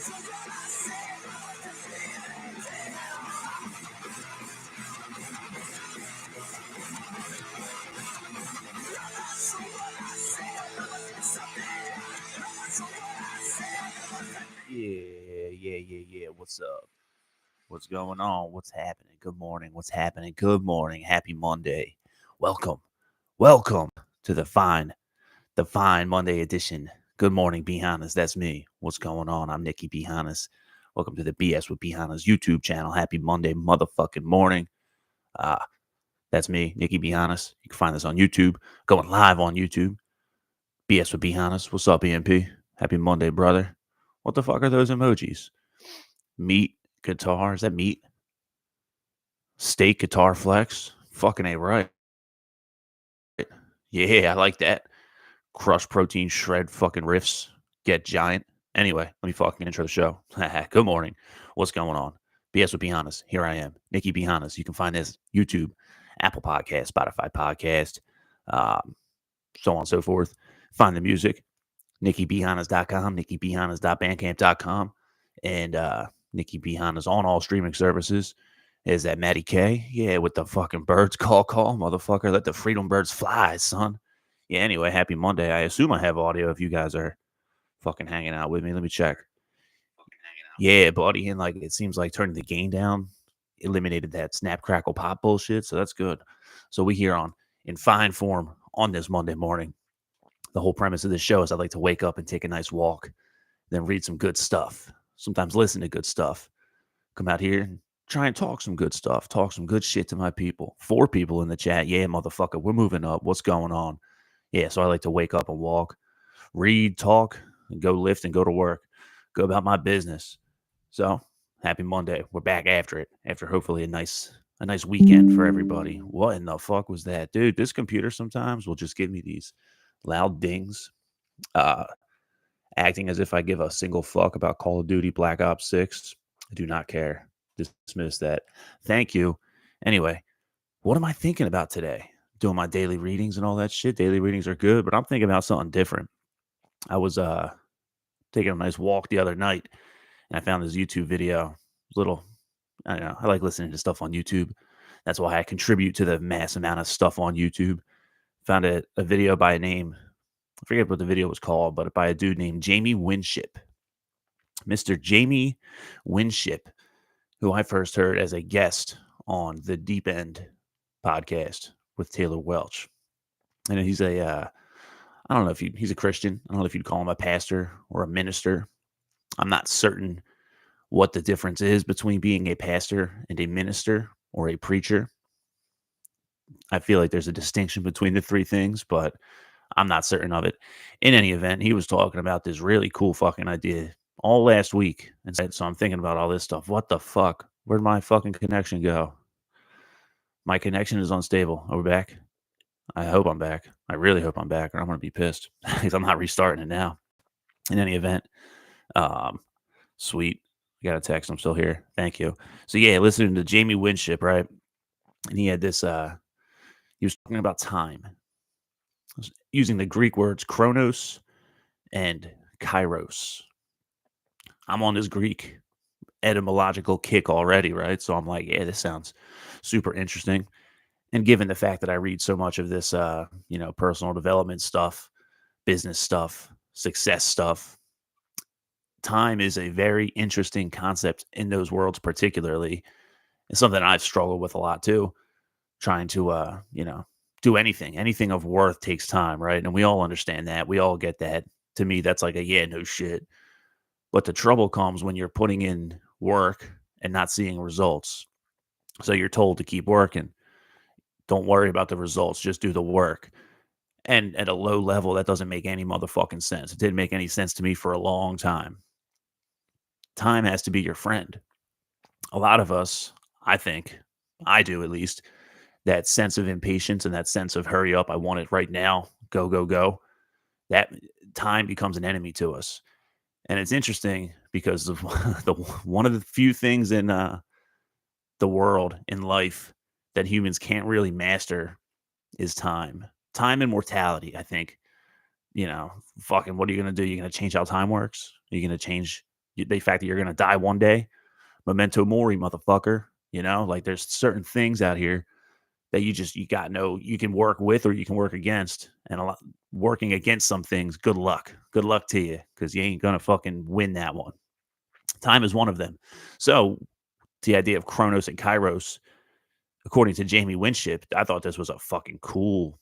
Yeah. What's up? What's going on? What's happening? Good morning. What's happening? Good morning. Happy Monday. Welcome. Welcome to the fine Monday edition. Good morning, B. Hannas. That's me. What's going on? I'm Nikki B. Hannas. Welcome to the BS with B. Hannas YouTube channel. Happy Monday motherfucking morning. That's me, Nikki B. Hannas. You can find this on YouTube. Going live on YouTube. BS with B. Hannas. What's up, EMP? Happy Monday, brother. What the fuck are those emojis? Meat, guitar. Is that meat? Steak, guitar, flex. Fucking A right. Yeah, I like that. Crush protein, shred fucking riffs, get giant. Anyway, let me fucking intro the show. Good morning. What's going on? BS with B. Hannas. Here I am, Nikki B. Hannas. You can find this YouTube, Apple Podcast, Spotify Podcast, so on and so forth. Find the music, nikkibhannas.com, nikkibhannas.bandcamp.com, and Nikki B. Hannas on all streaming services. Is that Matty K? Yeah, with the fucking birds call, motherfucker. Let the freedom birds fly, son. Yeah, anyway, happy Monday. I assume I have audio if you guys are fucking hanging out with me. Let me check. Yeah, buddy. And like, it seems like turning the gain down eliminated that snap, crackle, pop bullshit. So that's good. So we here in fine form on this Monday morning. The whole premise of this show is I'd like to wake up and take a nice walk, then read some good stuff. Sometimes listen to good stuff. Come out here and try and talk some good stuff. Talk some good shit to my people. 4 people in the chat. Yeah, motherfucker, we're moving up. What's going on? Yeah, so I like to wake up and walk, read, talk, and go lift and go to work. Go about my business. So, happy Monday. We're back after it. After hopefully a nice weekend for everybody. What in the fuck was that? Dude, this computer sometimes will just give me these loud dings. Acting as if I give a single fuck about Call of Duty Black Ops 6. I do not care. Dismiss that. Thank you. Anyway, what am I thinking about today? Doing my daily readings and all that shit. Daily readings are good, but I'm thinking about something different. I was taking a nice walk the other night, and I found this YouTube video. I don't know. I like listening to stuff on YouTube. That's why I contribute to the mass amount of stuff on YouTube. Found a video by a name. I forget what the video was called, but by a dude named Jamie Winship. Mr. Jamie Winship, who I first heard as a guest on the Deep End podcast with Taylor Welch. And he's I don't know if he's a Christian. I don't know if you'd call him a pastor or a minister. I'm not certain what the difference is between being a pastor and a minister or a preacher. I feel like there's a distinction between the 3 things, but I'm not certain of it. In any event, he was talking about this really cool fucking idea all last week. And so I'm thinking about all this stuff. What the fuck? Where'd my fucking connection go? My connection is unstable. Are we back? I hope I'm back. I really hope I'm back, or I'm going to be pissed because I'm not restarting it now. In any event, sweet. I got a text. I'm still here. Thank you. So yeah, listening to Jamie Winship, right? And he had this, he was talking about time, using the Greek words Chronos and Kairos. I'm on this Greek etymological kick already, right? So I'm like, yeah, this sounds super interesting. And given the fact that I read so much of this, personal development stuff, business stuff, success stuff, time is a very interesting concept in those worlds, particularly. It's something I've struggled with a lot too. Trying to, do anything of worth takes time, right? And we all understand that. We all get that. To me, that's like no shit. But the trouble comes when you're putting in work and not seeing results. So you're told to keep working. Don't worry about the results. Just do the work. And at a low level, that doesn't make any motherfucking sense. It didn't make any sense to me for a long time. Time has to be your friend. A lot of us, I think, I do at least, that sense of impatience and that sense of hurry up, I want it right now, go, go, go. That time becomes an enemy to us. And it's interesting because of one of the few things in the world, in life, that humans can't really master is time. Time and mortality, I think. Fucking what are you going to do? You're going to change how time works? Are you going to change The fact that you're going to die one day, memento mori, motherfucker. You know, like there's certain things out here that you got no, you can work with or you can work against. And a lot working against some things, good luck. Good luck to you because you ain't going to fucking win that one. Time is one of them. So the idea of Chronos and Kairos, according to Jamie Winship, I thought this was a fucking cool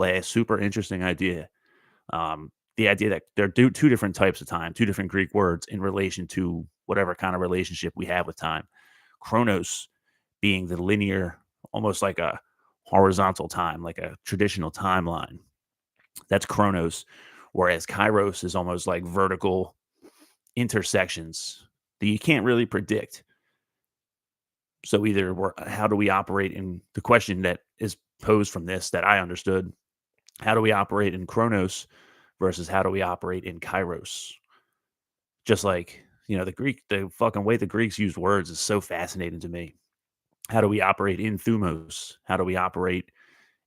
ass, super interesting idea. The idea that there are two different types of time, two different Greek words in relation to whatever kind of relationship we have with time. Chronos being the linear, almost like a horizontal time, like a traditional timeline. That's Chronos. Whereas Kairos is almost like vertical intersections that you can't really predict. So either how do we operate in the question that is posed from this that I understood? How do we operate in Chronos versus how do we operate in Kairos? Just like, the fucking way the Greeks use words is so fascinating to me. How do we operate in Thumos? How do we operate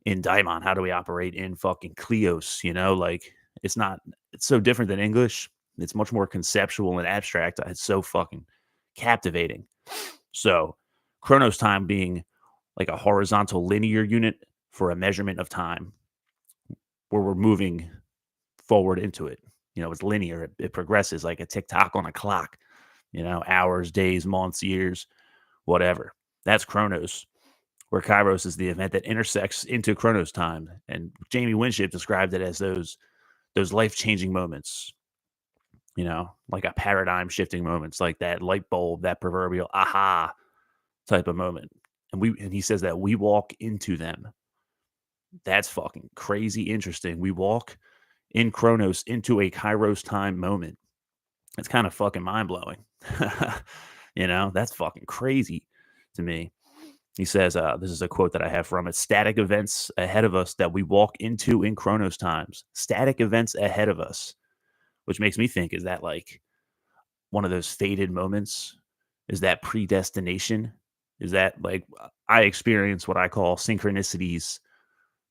in Daimon? How do we operate in fucking Kleos? Like it's not, it's so different than English. It's much more conceptual and abstract. It's so fucking captivating. So, Chronos time being like a horizontal linear unit for a measurement of time where we're moving forward into it. It's linear. It progresses like a tick tock on a clock, hours, days, months, years, whatever. That's Chronos, where Kairos is the event that intersects into Chronos time. And Jamie Winship described it as those life-changing moments, like a paradigm shifting moments, like that light bulb, that proverbial aha type of moment. And he says that we walk into them. That's fucking crazy interesting. We walk in Chronos into a Kairos time moment. It's kind of fucking mind blowing. That's fucking crazy to me. He says, this is a quote that I have from it: static events ahead of us that we walk into in Chronos times. Static events ahead of us, which makes me think, is that like one of those fated moments? Is that predestination? Is that like I experience what I call synchronicities,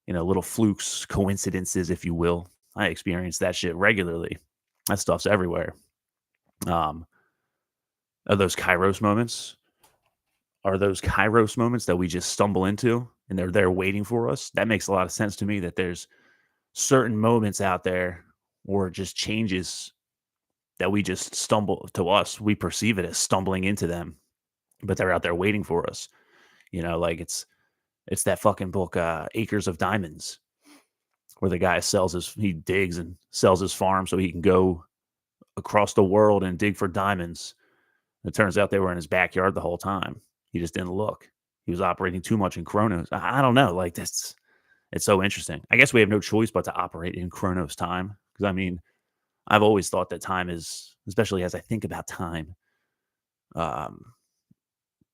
little flukes, coincidences, if you will. I experience that shit regularly. That stuff's everywhere. Are those Kairos moments? Are those Kairos moments that we just stumble into and they're there waiting for us? That makes a lot of sense to me, that there's certain moments out there or just changes that we just stumble to us. We perceive it as stumbling into them, but they're out there waiting for us. Like it's that fucking book, Acres of Diamonds, where the guy he digs and sells his farm so he can go across the world and dig for diamonds. It turns out they were in his backyard the whole time. He just didn't look. He was operating too much in Chronos. I don't know. Like it's so interesting. I guess we have no choice but to operate in Chronos time. Because I mean, I've always thought that time is, especially as I think about time, um,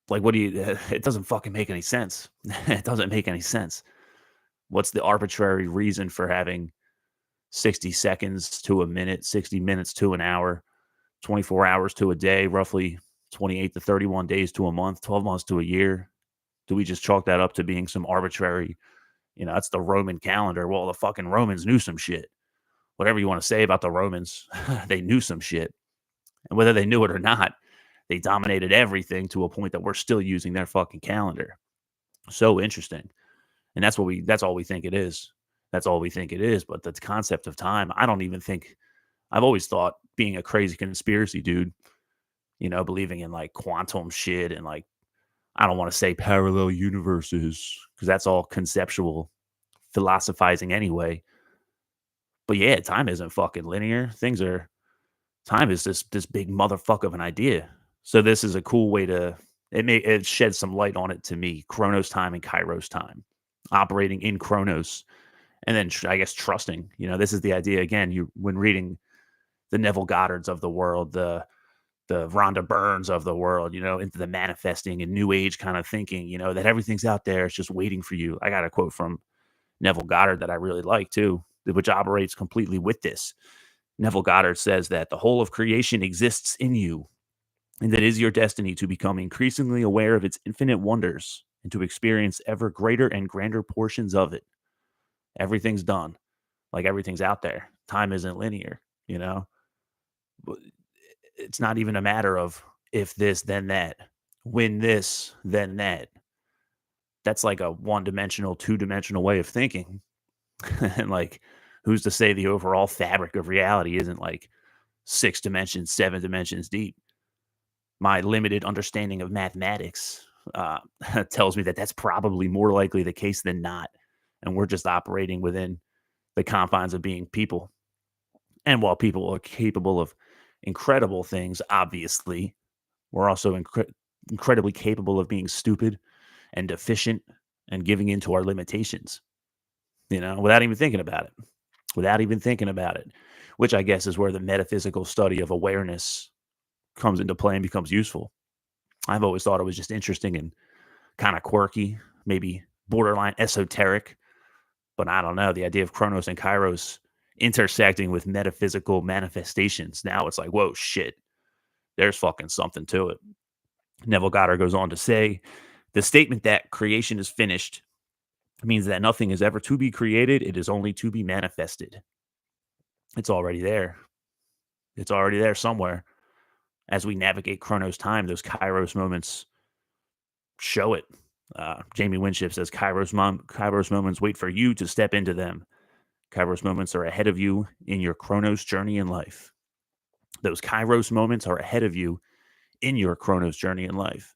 like what do you? It doesn't fucking make any sense. It doesn't make any sense. What's the arbitrary reason for having 60 seconds to a minute, 60 minutes to an hour, 24 hours to a day, roughly 28 to 31 days to a month, 12 months to a year? Do we just chalk that up to being some arbitrary, that's the Roman calendar? Well, the fucking Romans knew some shit. Whatever you want to say about the Romans, they knew some shit. And whether they knew it or not, they dominated everything to a point that we're still using their fucking calendar. So interesting. And that's all we think it is. That's all we think it is. But the concept of time, I don't even think, I've always thought, being a crazy conspiracy dude, believing in like quantum shit and like, I don't want to say parallel universes because that's all conceptual philosophizing anyway. But yeah, time isn't fucking linear. Time is this big motherfucker of an idea. So this is a cool way to, it sheds some light on it to me. Chronos time and Kairos time, operating in Chronos, and then I guess trusting. This is the idea again. When reading the Neville Goddards of the world, the Rhonda Burns of the world, into the manifesting and new age kind of thinking, that everything's out there. It's just waiting for you. I got a quote from Neville Goddard that I really like too, which operates completely with this. Neville Goddard says that the whole of creation exists in you, and that it is your destiny to become increasingly aware of its infinite wonders and to experience ever greater and grander portions of it. Everything's done. Like everything's out there. Time isn't linear, it's not even a matter of if this, then that, when this, then that. That's like a one-dimensional, two-dimensional way of thinking. And like, who's to say the overall fabric of reality isn't like 6 dimensions, 7 dimensions deep? My limited understanding of mathematics uh, tells me that that's probably more likely the case than not. And we're just operating within the confines of being people. And while people are capable of incredible things, obviously, we're also incredibly capable of being stupid and deficient and giving into our limitations, without even thinking about it, which I guess is where the metaphysical study of awareness comes into play and becomes useful. I've always thought it was just interesting and kind of quirky, maybe borderline esoteric, but I don't know. The idea of Chronos and Kairos intersecting with metaphysical manifestations. Now it's like, whoa, shit, there's fucking something to it. Neville Goddard goes on to say the statement that creation is finished means that nothing is ever to be created, it is only to be manifested. It's already there. It's already there somewhere. As we navigate Chronos time, those Kairos moments show it. Jamie Winship says Kairos moments wait for you to step into them. Kairos moments are ahead of you in your Chronos journey in life. Those Kairos moments are ahead of you in your Chronos journey in life.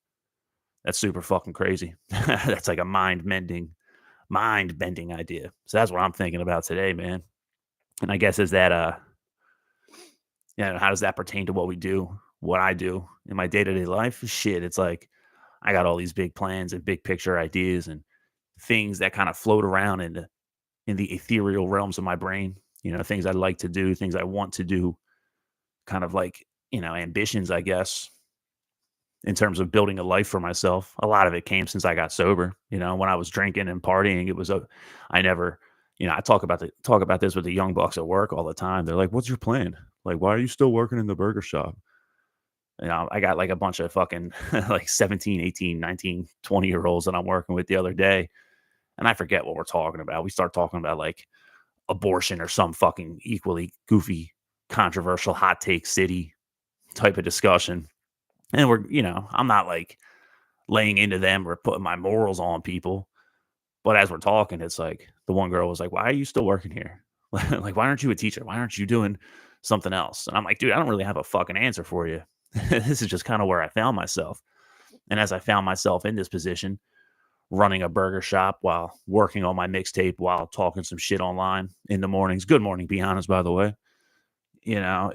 That's super fucking crazy. That's like a mind-bending idea. So that's what I'm thinking about today, man. And I guess is that how does that pertain to what we do, what I do in my day-to-day life? Shit, it's like I got all these big plans and big picture ideas and things that kind of float around in the ethereal realms of my brain. Things I'd like to do, things I want to do, kind of like, ambitions, I guess, in terms of building a life for myself. A lot of it came since I got sober. When I was drinking and partying, I never, I talk about this with the young bucks at work all the time. They're like, "What's your plan? Like, why are you still working in the burger shop?" I got like a bunch of fucking like 17, 18, 19, 20-year olds that I'm working with the other day. And I forget what we're talking about. We start talking about like abortion or some fucking equally goofy, controversial hot take city type of discussion. And I'm not like laying into them or putting my morals on people. But as we're talking, it's like the one girl was like, "Why are you still working here? Like, why aren't you a teacher? Why aren't you doing something else?" And I'm like, "Dude, I don't really have a fucking answer for you. This is just kind of where I found myself." And as I found myself in this position, running a burger shop while working on my mixtape, while talking some shit online in the mornings. Good morning, be honest, by the way. I'm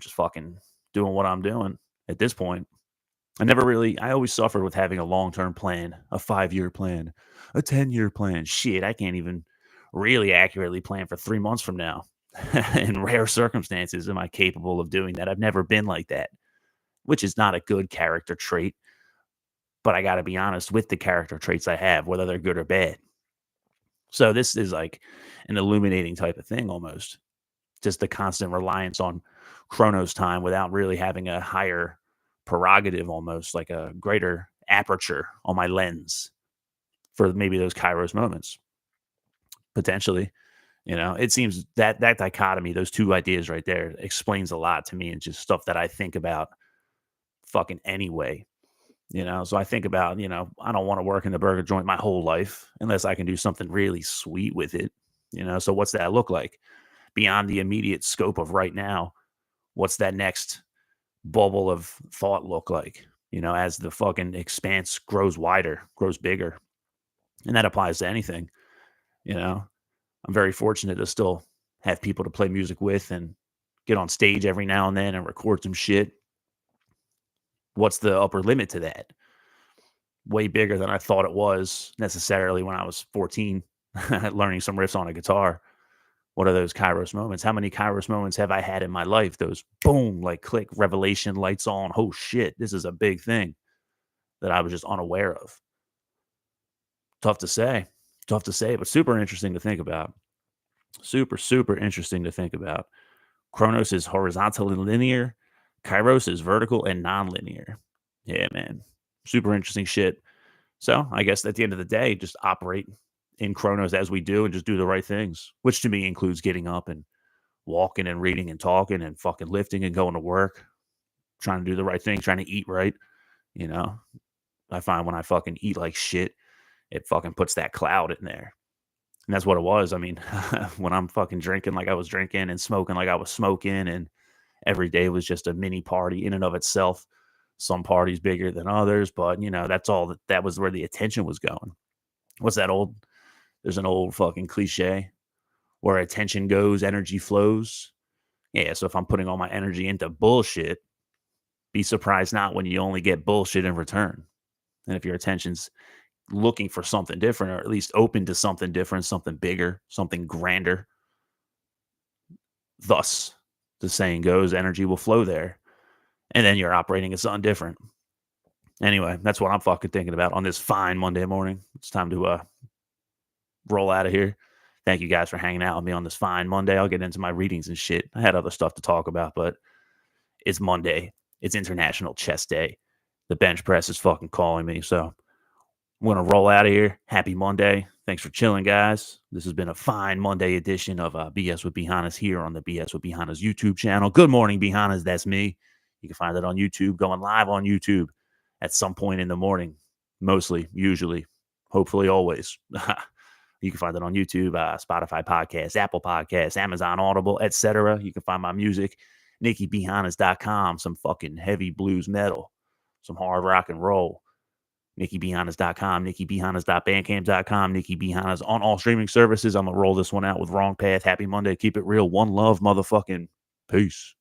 just fucking doing what I'm doing at this point. I always suffered with having a long term plan, a 5-year plan, a 10-year plan. Shit, I can't even really accurately plan for 3 months from now. In rare circumstances, am I capable of doing that? I've never been like that, which is not a good character trait. But I got to be honest with the character traits I have, whether they're good or bad. So this is like an illuminating type of thing almost. Just the constant reliance on Chronos time without really having a higher prerogative, almost like a greater aperture on my lens for maybe those Kairos moments. Potentially, it seems that dichotomy, those two ideas right there, explains a lot to me and just stuff that I think about fucking anyway. So I think about, I don't want to work in the burger joint my whole life unless I can do something really sweet with it. So what's that look like beyond the immediate scope of right now? What's that next bubble of thought look like, as the fucking expanse grows wider, grows bigger? And that applies to anything. I'm very fortunate to still have people to play music with and get on stage every now and then and record some shit. What's the upper limit to that? Way bigger than I thought it was necessarily when I was 14, learning some riffs on a guitar. What are those Kairos moments? How many Kairos moments have I had in my life? Those boom, like click, revelation, lights on. Oh shit, this is a big thing that I was just unaware of. Tough to say. But super interesting to think about. Super interesting to think about. Chronos is horizontal and linear. Kairos is vertical and non-linear. Yeah, man. Super interesting shit. So I guess at the end of the day, just operate in Chronos as we do and just do the right things, which to me includes getting up and walking and reading and talking and fucking lifting and going to work. trying to do the right thing, trying to eat right. You know, I find when I fucking eat like shit, it fucking puts that cloud in there. And that's what it was. I mean, when I'm fucking drinking like I was drinking and smoking like I was smoking, and every day was just a mini party in and of itself. Some parties bigger than others, but that's all that was where the attention was going. What's that old? There's an old fucking cliche where attention goes, energy flows. Yeah, so if I'm putting all my energy into bullshit, be surprised not when you only get bullshit in return. And if your attention's looking for something different, or at least open to something different, something bigger, something grander, thus the saying goes, energy will flow there. And then you're operating as something different. Anyway, that's what I'm fucking thinking about on this fine Monday morning. It's time to roll out of here. Thank you guys for hanging out with me on this fine Monday. I'll get into my readings and shit. I had other stuff to talk about, but it's Monday. It's International Chest Day. The bench press is fucking calling me. So I'm going to roll out of here. Happy Monday. Thanks for chilling, guys. This has been a fine Monday edition of BS with Hannas here on the BS with Hannas YouTube channel. Good morning, Hannas. That's me. You can find it on YouTube, going live on YouTube at some point in the morning. Mostly, usually, hopefully, always. You can find it on YouTube, Spotify Podcasts, Apple Podcasts, Amazon Audible, etc. You can find my music, NikkiBHannas.com, some fucking heavy blues metal, some hard rock and roll. NikkiBHannas.com, NikkiBHannas.bandcamp.com, Nikki B. Hannas on all streaming services. I'm going to roll this one out with Wrong Path. Happy Monday. Keep it real. One love, motherfucking peace.